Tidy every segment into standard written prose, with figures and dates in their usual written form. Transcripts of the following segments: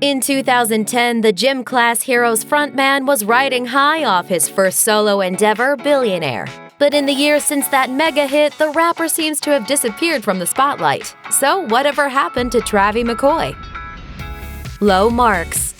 In 2010, the Gym Class Heroes frontman was riding high off his first solo endeavor, Billionaire. But in the years since that mega hit, the rapper seems to have disappeared from the spotlight. So whatever happened to Travie McCoy? Low marks.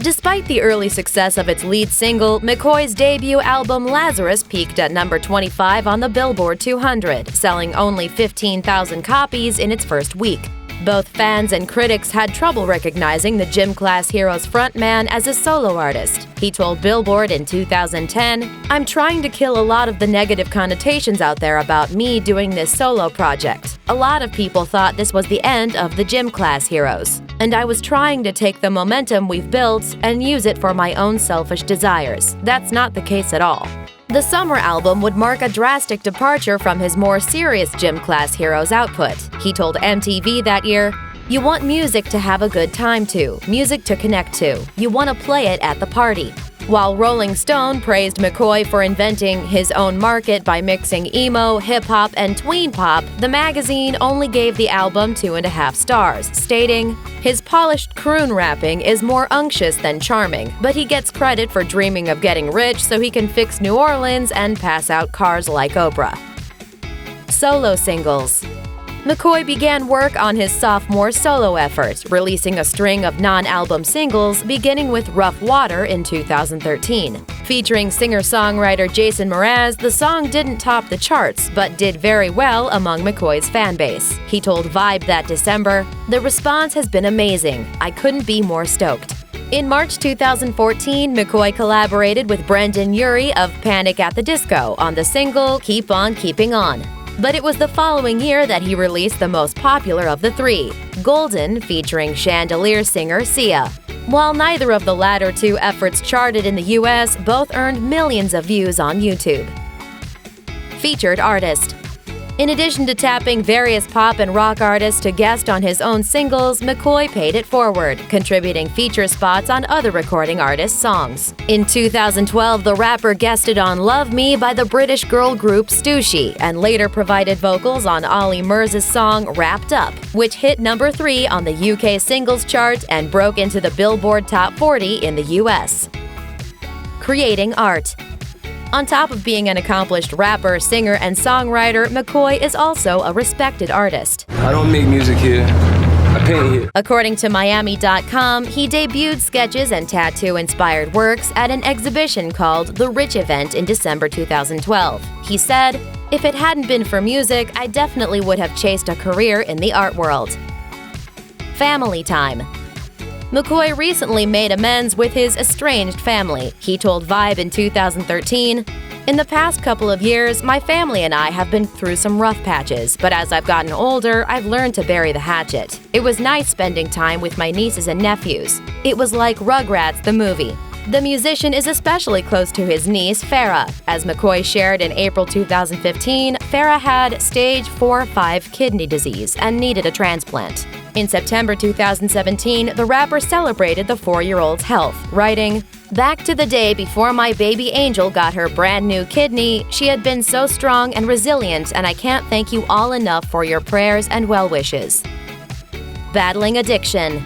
Despite the early success of its lead single, McCoy's debut album Lazarus peaked at number 25 on the Billboard 200, selling only 15,000 copies in its first week. Both fans and critics had trouble recognizing the Gym Class Heroes frontman as a solo artist. He told Billboard in 2010, "I'm trying to kill a lot of the negative connotations out there about me doing this solo project. A lot of people thought this was the end of the Gym Class Heroes. And I was trying to take the momentum we've built and use it for my own selfish desires. That's not the case at all." The summer album would mark a drastic departure from his more serious Gym Class Heroes output. He told MTV that year, "You want music to have a good time to, music to connect to. You want to play it at the party." While Rolling Stone praised McCoy for inventing his own market by mixing emo, hip-hop, and tween pop, the magazine only gave the album 2.5 stars, stating, "His polished croon rapping is more unctuous than charming, but he gets credit for dreaming of getting rich so he can fix New Orleans and pass out cars like Oprah." Solo singles. McCoy began work on his sophomore solo effort, releasing a string of non-album singles, beginning with Rough Water in 2013. Featuring singer-songwriter Jason Mraz, the song didn't top the charts, but did very well among McCoy's fanbase. He told Vibe that December, "The response has been amazing. I couldn't be more stoked." In March 2014, McCoy collaborated with Brendan Urie of Panic at the Disco on the single Keep On Keeping On. But it was the following year that he released the most popular of the three, Golden, featuring Chandelier singer Sia. While neither of the latter two efforts charted in the US, both earned millions of views on YouTube. Featured artist. In addition to tapping various pop and rock artists to guest on his own singles, McCoy paid it forward, contributing feature spots on other recording artists' songs. In 2012, the rapper guested on Love Me by the British girl group Stussy, and later provided vocals on Ollie Murs' song Wrapped Up, which hit number 3 on the UK singles chart and broke into the Billboard Top 40 in the US. Creating art. On top of being an accomplished rapper, singer, and songwriter, McCoy is also a respected artist. I don't make music here. I paint here. According to Miami.com, he debuted sketches and tattoo-inspired works at an exhibition called The Rich Event in December 2012. He said, "If it hadn't been for music, I definitely would have chased a career in the art world." Family time. McCoy recently made amends with his estranged family. He told Vibe in 2013, "In the past couple of years, my family and I have been through some rough patches, but as I've gotten older, I've learned to bury the hatchet. It was nice spending time with my nieces and nephews. It was like Rugrats the movie." The musician is especially close to his niece, Farrah. As McCoy shared in April 2015, Farrah had stage 4/5 kidney disease and needed a transplant. In September 2017, the rapper celebrated the 4-year-old's health, writing, "Back to the day before my baby angel got her brand new kidney, she had been so strong and resilient, and I can't thank you all enough for your prayers and well wishes." Battling addiction.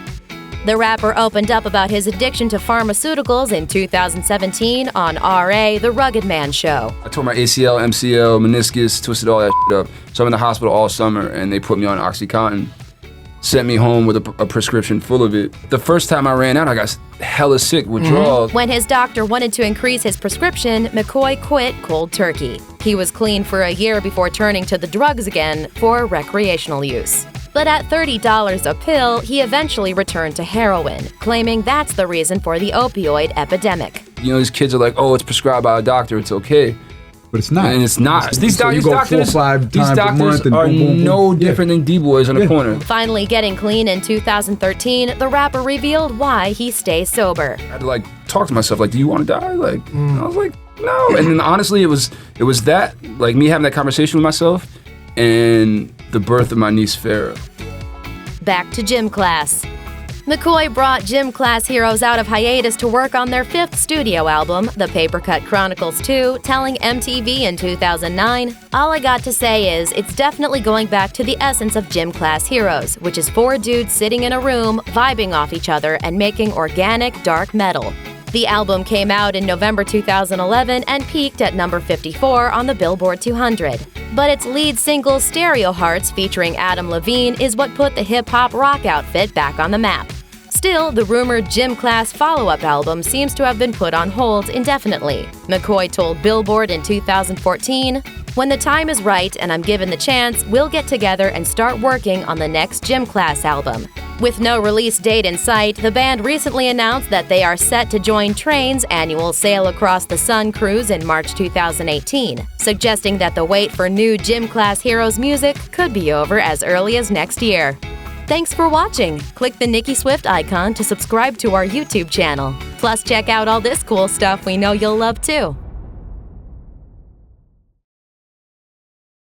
The rapper opened up about his addiction to pharmaceuticals in 2017 on R.A., The Rugged Man Show. I tore my ACL, MCL, meniscus, twisted all that shit up. So I'm in the hospital all summer, and they put me on OxyContin. Sent me home with a prescription full of it. The first time I ran out, I got hella sick, withdrawals. When his doctor wanted to increase his prescription, McCoy quit cold turkey. He was clean for a year before turning to the drugs again for recreational use. But at $30 a pill, he eventually returned to heroin, claiming that's the reason for the opioid epidemic. You know, these kids are like, "Oh, it's prescribed by a doctor, it's okay." But it's not. And it's not. These So you go 4 or 5 these times a doctors month and are boom, boom, boom. no different than D-boys on the corner. Finally getting clean in 2013, the rapper revealed why he stays sober. I had to like talk to myself, like, "Do you want to die?" Like, I was like, "No." And then honestly, it was that, like me having that conversation with myself and the birth of my niece Farrah. Back to gym class. McCoy brought Gym Class Heroes out of hiatus to work on their 5th studio album, The Papercut Chronicles 2, telling MTV in 2009, "All I got to say is, it's definitely going back to the essence of Gym Class Heroes, which is 4 dudes sitting in a room, vibing off each other, and making organic dark metal." The album came out in November 2011 and peaked at number 54 on the Billboard 200. But its lead single, Stereo Hearts, featuring Adam Levine, is what put the hip-hop rock outfit back on the map. Still, the rumored Gym Class follow-up album seems to have been put on hold indefinitely. McCoy told Billboard in 2014, "When the time is right and I'm given the chance, we'll get together and start working on the next Gym Class album." With no release date in sight, the band recently announced that they are set to join Train's annual Sail Across the Sun cruise in March 2018, suggesting that the wait for new Gym Class Heroes music could be over as early as next year. Thanks for watching! Click the Nicki Swift icon to subscribe to our YouTube channel. Plus, check out all this cool stuff we know you'll love too.